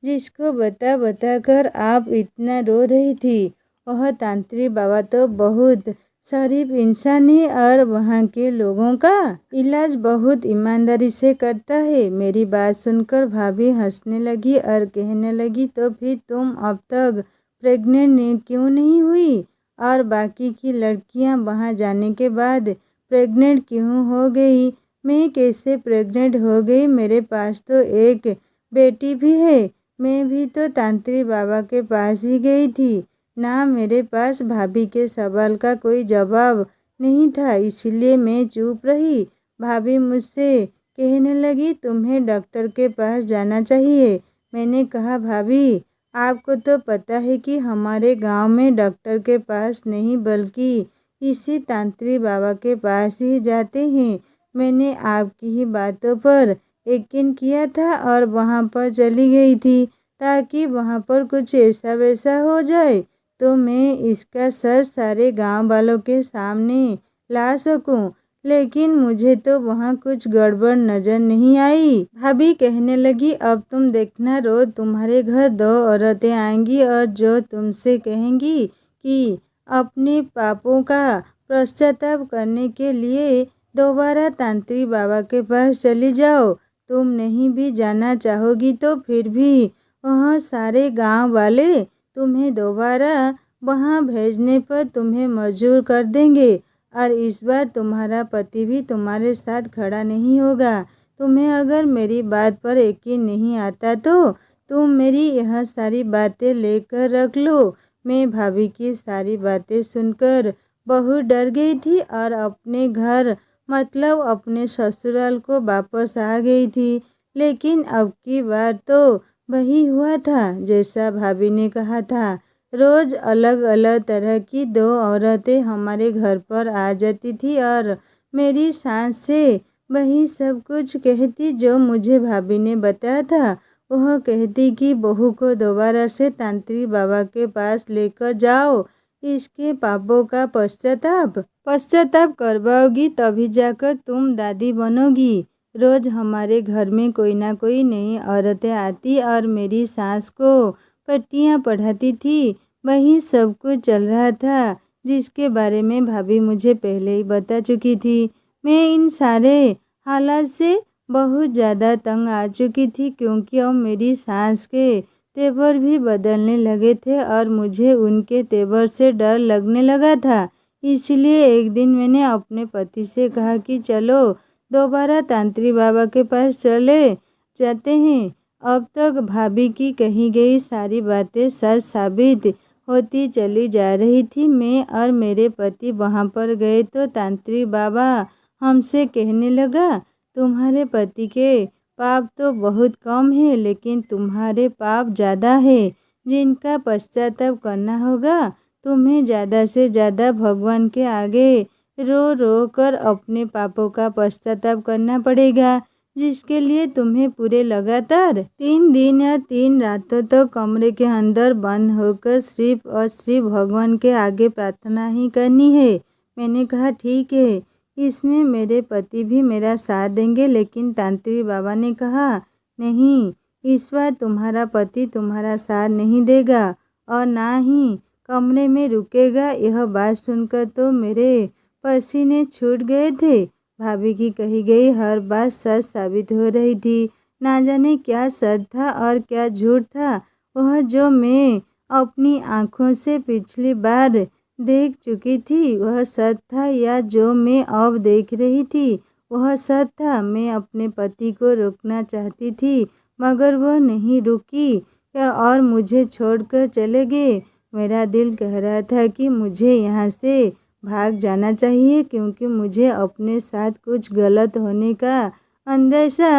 जिसको बता बता कर आप इतना रो रही थी। वह तांत्रिक बाबा तो बहुत शरीफ इंसान है और वहाँ के लोगों का इलाज बहुत ईमानदारी से करता है। मेरी बात सुनकर भाभी हंसने लगी और कहने लगी, तो फिर तुम अब तक प्रेग्नेंट क्यों नहीं हुई? और बाकी की लड़कियाँ वहाँ जाने के बाद प्रेग्नेंट क्यों हो गई? मैं कैसे प्रेग्नेंट हो गई? मेरे पास तो एक बेटी भी है। मैं भी तो तांत्रिक बाबा के पास ही गई थी ना। मेरे पास भाभी के सवाल का कोई जवाब नहीं था, इसलिए मैं चुप रही। भाभी मुझसे कहने लगी, तुम्हें डॉक्टर के पास जाना चाहिए। मैंने कहा, भाभी आपको तो पता है कि हमारे गांव में डॉक्टर के पास नहीं बल्कि इसी तांत्रिक बाबा के पास ही जाते हैं। मैंने आपकी ही बातों पर यकीन किया था और वहाँ पर चली गई थी, ताकि वहाँ पर कुछ ऐसा वैसा हो जाए तो मैं इसका सच सारे गांव वालों के सामने ला सकूं। लेकिन मुझे तो वहाँ कुछ गड़बड़ नज़र नहीं आई। भाभी कहने लगी, अब तुम देखना, रोज तुम्हारे घर 2 औरतें आएंगी और जो तुमसे कहेंगी कि अपने पापों का पश्चाताप करने के लिए दोबारा तांत्रिक बाबा के पास चली जाओ। तुम नहीं भी जाना चाहोगी तो फिर भी वह सारे गांव वाले तुम्हें दोबारा वहाँ भेजने पर तुम्हें मजबूर कर देंगे और इस बार तुम्हारा पति भी तुम्हारे साथ खड़ा नहीं होगा। तुम्हें अगर मेरी बात पर यकीन नहीं आता तो तुम मेरी यह सारी बातें लेकर रख लो। मैं भाभी की सारी बातें सुनकर बहुत डर गई थी और अपने घर मतलब अपने ससुराल को वापस आ गई थी। लेकिन अब की बार तो वही हुआ था जैसा भाभी ने कहा था। रोज़ अलग अलग तरह की दो औरतें हमारे घर पर आ जाती थी और मेरी सास से वही सब कुछ कहती जो मुझे भाभी ने बताया था। वह कहती कि बहू को दोबारा से तांत्रिक बाबा के पास लेकर जाओ, इसके पापों का पश्चाताप करवाओगी तभी जाकर तुम दादी बनोगी। रोज़ हमारे घर में कोई ना कोई नई औरतें आती और मेरी सास को पट्टियाँ पढ़ाती थी। वही सब कुछ चल रहा था जिसके बारे में भाभी मुझे पहले ही बता चुकी थी। मैं इन सारे हालात से बहुत ज़्यादा तंग आ चुकी थी क्योंकि अब मेरी सास के तेवर भी बदलने लगे थे और मुझे उनके तेवर से डर लगने लगा था। इसलिए एक दिन मैंने अपने पति से कहा कि चलो दोबारा तांत्रिक बाबा के पास चले जाते हैं। अब तक भाभी की कही गई सारी बातें सच साबित होती चली जा रही थी। मैं और मेरे पति वहाँ पर गए तो तांत्रिक बाबा हमसे कहने लगा, तुम्हारे पति के पाप तो बहुत कम है लेकिन तुम्हारे पाप ज़्यादा है जिनका पश्चाताप करना होगा। तुम्हें ज़्यादा से ज़्यादा भगवान के आगे रो रो कर अपने पापों का पश्चाताप करना पड़ेगा, जिसके लिए तुम्हें पूरे लगातार 3 दिन या 3 रातों तक कमरे के अंदर बंद होकर सिर्फ और सिर्फ भगवान के आगे प्रार्थना ही करनी है। मैंने कहा ठीक है, इसमें मेरे पति भी मेरा साथ देंगे। लेकिन तांत्रिक बाबा ने कहा नहीं, इस बार तुम्हारा पति तुम्हारा साथ नहीं देगा और ना ही कमरे में रुकेगा। यह बात सुनकर तो मेरे पसीने छूट गए थे। भाभी की कही गई हर बात सच साबित हो रही थी। ना जाने क्या सच था और क्या झूठ था। वह जो मैं अपनी आँखों से पिछली बार देख चुकी थी वह सच था या जो मैं अब देख रही थी वह सच था। मैं अपने पति को रोकना चाहती थी मगर वह नहीं रुकी और मुझे छोड़कर चले गए। मेरा दिल कह रहा था कि मुझे यहाँ से भाग जाना चाहिए क्योंकि मुझे अपने साथ कुछ गलत होने का अंदेशा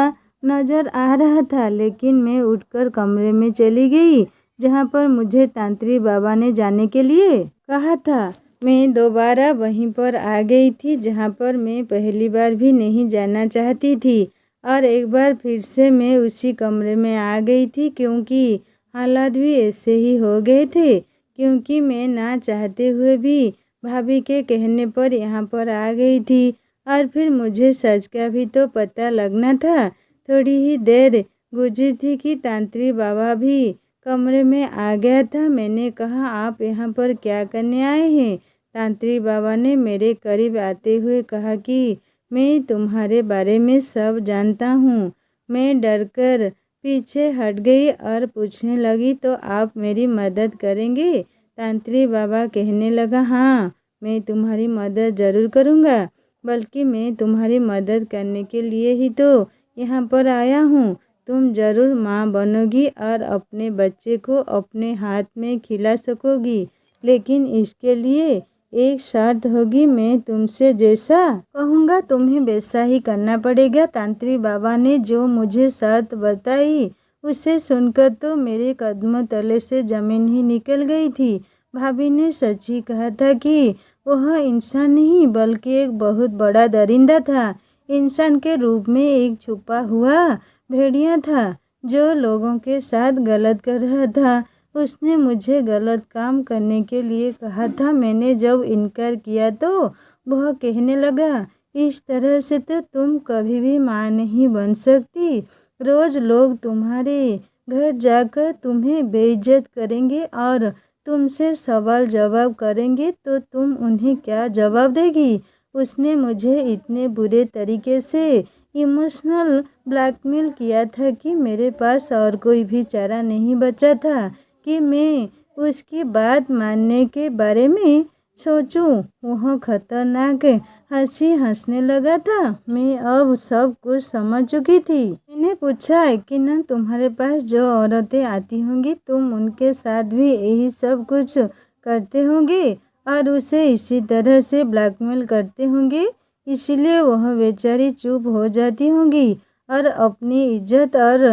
नज़र आ रहा था। लेकिन मैं उठकर कमरे में चली गई जहाँ पर मुझे तांत्रिक बाबा ने जाने के लिए कहा था। मैं दोबारा वहीं पर आ गई थी जहाँ पर मैं पहली बार भी नहीं जाना चाहती थी और एक बार फिर से मैं उसी कमरे में आ गई थी क्योंकि हालात भी ऐसे ही हो गए थे। क्योंकि मैं ना चाहते हुए भी भाभी के कहने पर यहाँ पर आ गई थी और फिर मुझे सच का भी तो पता लगना था। थोड़ी ही देर गुजरी थी कि तांत्रिक बाबा भी कमरे में आ गया था। मैंने कहा आप यहाँ पर क्या करने आए हैं? तांत्रिक बाबा ने मेरे करीब आते हुए कहा कि मैं तुम्हारे बारे में सब जानता हूँ। मैं डरकर पीछे हट गई और पूछने लगी तो आप मेरी मदद करेंगे? तांत्रिक बाबा कहने लगा हाँ, मैं तुम्हारी मदद ज़रूर करूँगा, बल्कि मैं तुम्हारी मदद करने के लिए ही तो यहाँ पर आया हूँ। तुम ज़रूर माँ बनोगी और अपने बच्चे को अपने हाथ में खिला सकोगी, लेकिन इसके लिए एक शर्त होगी। मैं तुमसे जैसा कहूँगा तुम्हें वैसा ही करना पड़ेगा। तांत्रिक बाबा ने जो मुझे शर्त बताई उसे सुनकर तो मेरे कदमों तले से ज़मीन ही निकल गई थी। भाभी ने सच ही कहा था कि वह इंसान नहीं बल्कि एक बहुत बड़ा दरिंदा था। इंसान के रूप में एक छुपा हुआ भेड़िया था जो लोगों के साथ गलत कर रहा था। उसने मुझे गलत काम करने के लिए कहा था। मैंने जब इनकार किया तो वह कहने लगा इस तरह से तो तुम कभी भी माँ नहीं बन सकती। रोज़ लोग तुम्हारे घर जाकर तुम्हें बेइज्जत करेंगे और तुमसे सवाल जवाब करेंगे तो तुम उन्हें क्या जवाब देगी? उसने मुझे इतने बुरे तरीके से इमोशनल ब्लैकमेल किया था कि मेरे पास और कोई भी चारा नहीं बचा था कि मैं उसकी बात मानने के बारे में सोचूं। वह खतरनाक हंसी हंसने लगा था। मैं अब सब कुछ समझ चुकी थी। मैंने पूछा कि न तुम्हारे पास जो औरतें आती होंगी तुम उनके साथ भी यही सब कुछ करते होंगे और उसे इसी तरह से ब्लैकमेल करते होंगे इसलिए वह बेचारी चुप हो जाती होंगी और अपनी इज्जत और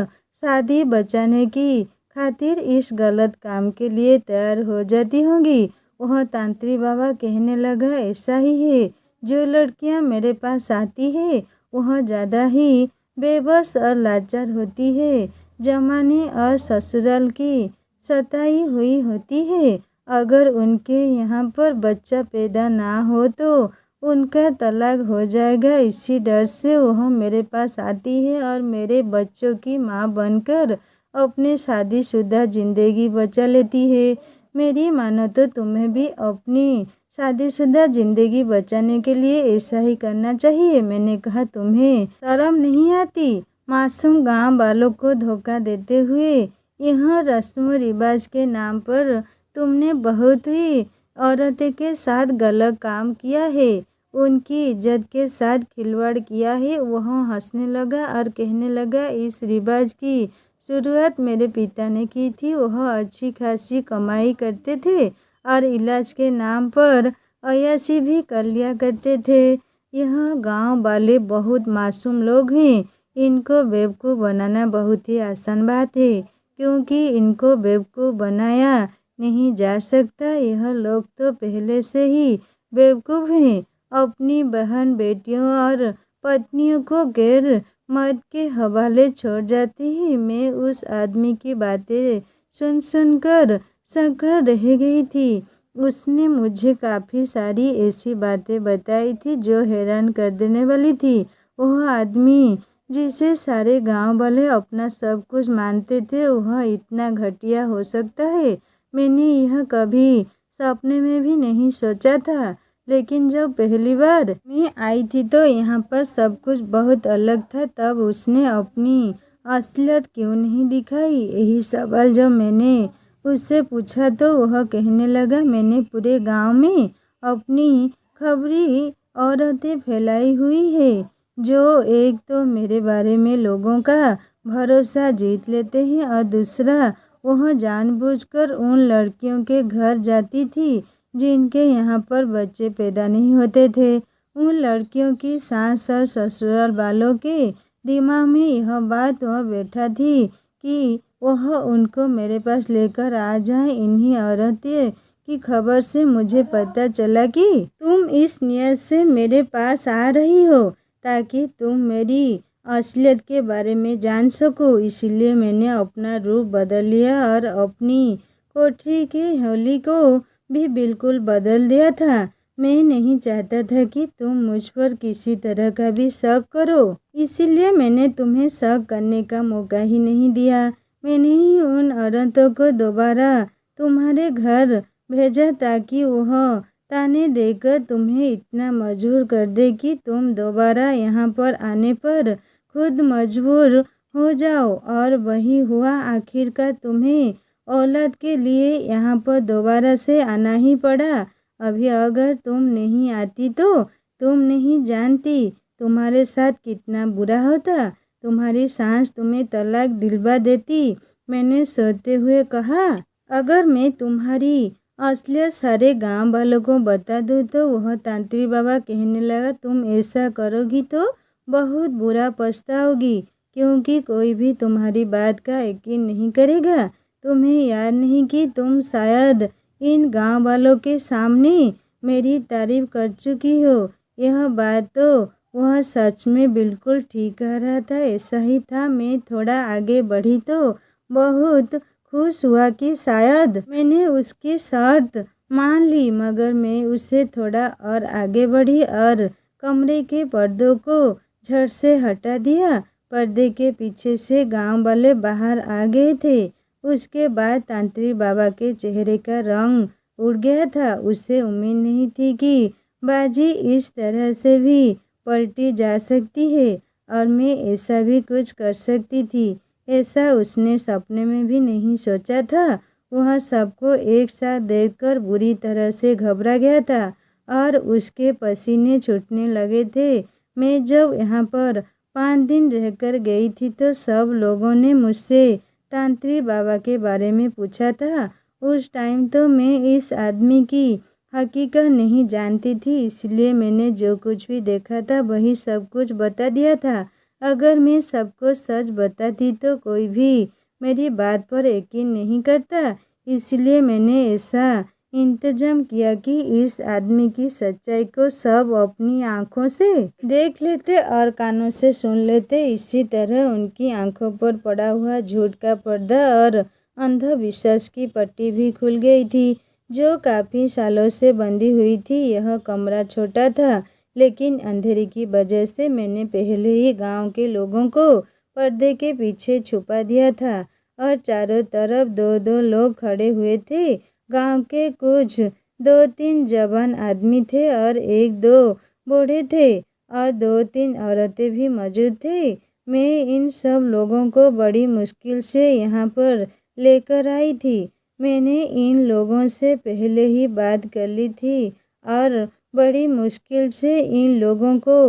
शादी बचाने की खातिर इस गलत काम के लिए तैयार हो जाती होंगी। वह तांत्रिक बाबा कहने लगा, ऐसा ही है, जो लड़कियां मेरे पास आती है वह ज़्यादा ही बेबस और लाचार होती है, जमाने और ससुराल की सताई हुई होती है। अगर उनके यहाँ पर बच्चा पैदा ना हो तो उनका तलाक हो जाएगा। इसी डर से वह मेरे पास आती है और मेरे बच्चों की माँ बनकर अपनी शादीशुदा ज़िंदगी बचा लेती है। मेरी मानो तो तुम्हें भी अपनी शादीशुदा ज़िंदगी बचाने के लिए ऐसा ही करना चाहिए। मैंने कहा, तुम्हें शर्म नहीं आती? मासूम गांव वालों को धोखा देते हुए यह रस्म रिवाज के नाम पर तुमने बहुत ही औरतें के साथ गलत काम किया है, उनकी इज्जत के साथ खिलवाड़ किया है। वह हंसने लगा और कहने लगा, इस रिवाज की शुरुआत मेरे पिता ने की थी। वह अच्छी खासी कमाई करते थे और इलाज के नाम पर अय्याशी भी कर लिया करते थे। यह गांव वाले बहुत मासूम लोग हैं, इनको बेवकूफ़ बनाना बहुत ही आसान बात है, क्योंकि इनको बेवकूफ़ बनाया नहीं जा सकता। यह लोग तो पहले से ही बेवकूफ़ हैं, अपनी बहन बेटियों और पत्नियों को गैर मर्द के हवाले छोड़ जाती हैं। मैं उस आदमी की बातें सुनकर सकड़ रह गई थी। उसने मुझे काफ़ी सारी ऐसी बातें बताई थी जो हैरान कर देने वाली थी। वह आदमी जिसे सारे गांव वाले अपना सब कुछ मानते थे, वह इतना घटिया हो सकता है, मैंने यह कभी सपने में भी नहीं सोचा था। लेकिन जब पहली बार मैं आई थी तो यहाँ पर सब कुछ बहुत अलग था। तब उसने अपनी असलियत क्यों नहीं दिखाई? यही सवाल जब मैंने उससे पूछा तो वह कहने लगा, मैंने पूरे गांव में अपनी खबरी औरतें फैलाई हुई है, जो एक तो मेरे बारे में लोगों का भरोसा जीत लेते हैं और दूसरा वह जानबूझकर उन लड़कियों के घर जाती थी जिनके यहाँ पर बच्चे पैदा नहीं होते थे। उन लड़कियों की सास और ससुराल वालों के दिमाग में यह बात वह बैठा थी कि वह उनको मेरे पास लेकर आ जाए। इन्हीं औरतें की खबर से मुझे पता चला कि तुम इस नियत से मेरे पास आ रही हो ताकि तुम मेरी असलियत के बारे में जान सको। इसलिए मैंने अपना रूप बदल लिया और अपनी कोठरी की होली को भी बिल्कुल बदल दिया था। मैं नहीं चाहता था कि तुम मुझ पर किसी तरह का भी शक करो, इसीलिए मैंने तुम्हें शक करने का मौका ही नहीं दिया। मैंने ही उन औरतों को दोबारा तुम्हारे घर भेजा ताकि वह ताने देकर तुम्हें इतना मजबूर कर दे कि तुम दोबारा यहाँ पर आने पर खुद मजबूर हो जाओ। और वही हुआ, आखिरकार तुम्हें औलाद के लिए यहाँ पर दोबारा से आना ही पड़ा। अभी अगर तुम नहीं आती तो तुम नहीं जानती तुम्हारे साथ कितना बुरा होता। तुम्हारी सास तुम्हें तलाक दिलवा देती। मैंने सोते हुए कहा, अगर मैं तुम्हारी असलियत सारे गांव वालों को बता दूँ तो वह तांत्रिक बाबा कहने लगा, तुम ऐसा करोगी तो बहुत बुरा पछताओगी, क्योंकि कोई भी तुम्हारी बात का यकीन नहीं करेगा। तुम्हें याद नहीं कि तुम शायद इन गांव वालों के सामने मेरी तारीफ कर चुकी हो। यह बात तो वह सच में बिल्कुल ठीक कह रहा था, ऐसा ही था। मैं थोड़ा आगे बढ़ी तो बहुत खुश हुआ कि शायद मैंने उसकी शर्त मान ली, मगर मैं उससे थोड़ा और आगे बढ़ी और कमरे के पर्दों को झट से हटा दिया। पर्दे के पीछे से गांव वाले बाहर आ गए थे। उसके बाद तांत्रिक बाबा के चेहरे का रंग उड़ गया था। उसे उम्मीद नहीं थी कि बाजी इस तरह से भी पलटी जा सकती है और मैं ऐसा भी कुछ कर सकती थी। ऐसा उसने सपने में भी नहीं सोचा था। वह सबको एक साथ देखकर बुरी तरह से घबरा गया था और उसके पसीने छूटने लगे थे। मैं जब यहाँ पर 5 दिन रहकर गई थी तो सब लोगों ने मुझसे तांत्रिक बाबा के बारे में पूछा था। उस टाइम तो मैं इस आदमी की हकीकत नहीं जानती थी, इसलिए मैंने जो कुछ भी देखा था वही सब कुछ बता दिया था। अगर मैं सबको सच बताती तो कोई भी मेरी बात पर यकीन नहीं करता, इसलिए मैंने ऐसा इंतजाम किया कि इस आदमी की सच्चाई को सब अपनी आंखों से देख लेते और कानों से सुन लेते। इसी तरह उनकी आंखों पर पड़ा हुआ झूठ का पर्दा और अंधविश्वास की पट्टी भी खुल गई थी, जो काफ़ी सालों से बंधी हुई थी। यह कमरा छोटा था, लेकिन अंधेरे की वजह से मैंने पहले ही गांव के लोगों को पर्दे के पीछे छुपा दिया था और चारों तरफ दो दो लोग खड़े हुए थे। गांव के कुछ 2-3 जवान आदमी थे और 1-2 बूढ़े थे और 2-3 औरतें भी मौजूद थे। मैं इन सब लोगों को बड़ी मुश्किल से यहाँ पर लेकर आई थी। मैंने इन लोगों से पहले ही बात कर ली थी और बड़ी मुश्किल से इन लोगों को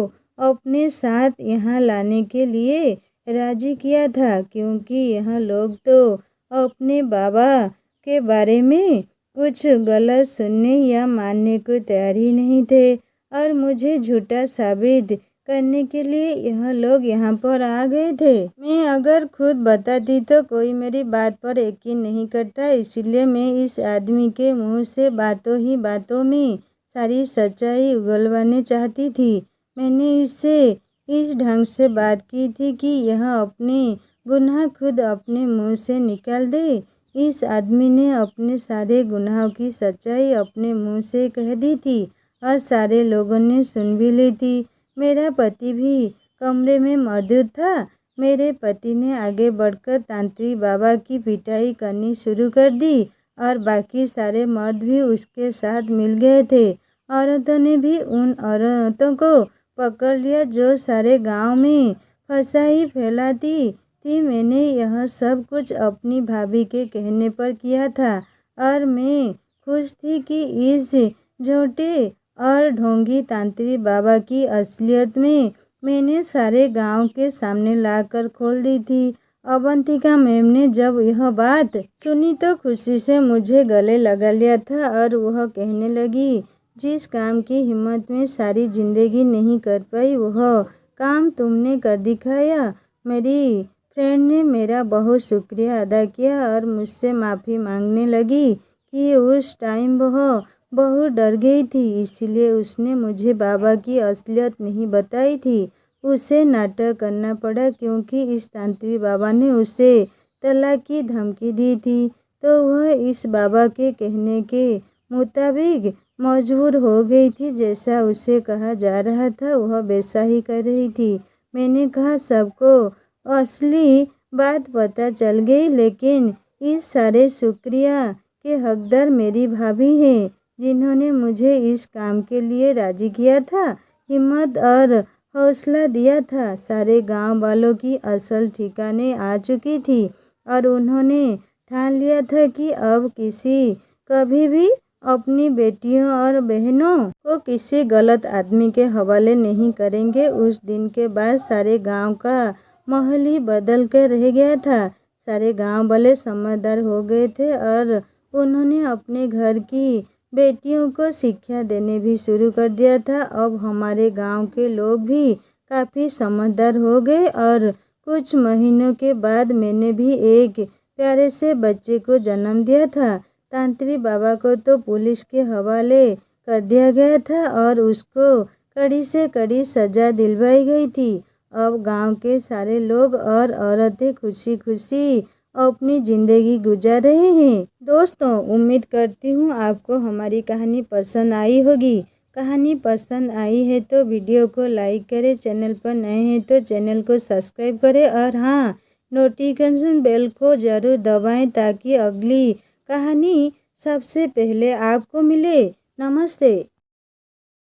अपने साथ यहाँ लाने के लिए राजी किया था, क्योंकि यह लोग तो अपने बाबा के बारे में कुछ गलत सुनने या मानने को तैयार ही नहीं थे और मुझे झूठा साबित करने के लिए यह लोग यहाँ पर आ गए थे। मैं अगर खुद बताती तो कोई मेरी बात पर यकीन नहीं करता, इसलिए मैं इस आदमी के मुंह से बातों ही बातों में सारी सच्चाई उगलवाने चाहती थी। मैंने इससे इस ढंग से बात की थी कि यह अपने गुनाह खुद अपने मुंह से निकाल दे। इस आदमी ने अपने सारे गुनाहों की सच्चाई अपने मुंह से कह दी थी और सारे लोगों ने सुन भी ली थी। मेरा पति भी कमरे में मौजूद था। मेरे पति ने आगे बढ़कर तांत्रिक बाबा की पिटाई करनी शुरू कर दी और बाकी सारे मर्द भी उसके साथ मिल गए थे। औरतों ने भी उन औरतों को पकड़ लिया जो सारे गांव में फसाई फैलाती थी। मैंने यह सब कुछ अपनी भाभी के कहने पर किया था और मैं खुश थी कि इस झूठे और ढोंगी तांत्रिक बाबा की असलियत में मैंने सारे गांव के सामने लाकर खोल दी थी। अवंतिका मैम ने जब यह बात सुनी तो खुशी से मुझे गले लगा लिया था और वह कहने लगी, जिस काम की हिम्मत में सारी जिंदगी नहीं कर पाई वह काम तुमने कर दिखाया। मेरी फ्रेंड ने मेरा बहुत शुक्रिया अदा किया और मुझसे माफ़ी मांगने लगी कि उस टाइम वह बहुत डर गई थी, इसलिए उसने मुझे बाबा की असलियत नहीं बताई थी। उसे नाटक करना पड़ा क्योंकि इस तांत्रिक बाबा ने उसे तलाक की धमकी दी थी, तो वह इस बाबा के कहने के मुताबिक मजबूर हो गई थी। जैसा उसे कहा जा रहा था वह वैसा ही कर रही थी। मैंने कहा, सबको असली बात पता चल गई, लेकिन इस सारे शुक्रिया के हकदार मेरी भाभी हैं, जिन्होंने मुझे इस काम के लिए राजी किया था, हिम्मत और हौसला दिया था। सारे गांव वालों की असल ठिकाने आ चुकी थी और उन्होंने ठान लिया था कि अब कभी भी अपनी बेटियों और बहनों को किसी गलत आदमी के हवाले नहीं करेंगे। उस दिन के बाद सारे गांव का माहौल ही बदल कर रह गया था। सारे गांव वाले समझदार हो गए थे और उन्होंने अपने घर की बेटियों को शिक्षा देने भी शुरू कर दिया था। अब हमारे गांव के लोग भी काफ़ी समझदार हो गए और कुछ महीनों के बाद मैंने भी एक प्यारे से बच्चे को जन्म दिया था। तांत्रिक बाबा को तो पुलिस के हवाले कर दिया गया था और उसको कड़ी से कड़ी सज़ा दिलवाई गई थी। अब गांव के सारे लोग और औरतें खुशी खुशी अपनी ज़िंदगी गुजार रहे हैं। दोस्तों, उम्मीद करती हूँ आपको हमारी कहानी पसंद आई होगी। कहानी पसंद आई है तो वीडियो को लाइक करें, चैनल पर नए हैं तो चैनल को सब्सक्राइब करें और हाँ, नोटिफिकेशन बेल को ज़रूर दबाएं ताकि अगली कहानी सबसे पहले आपको मिले। नमस्ते।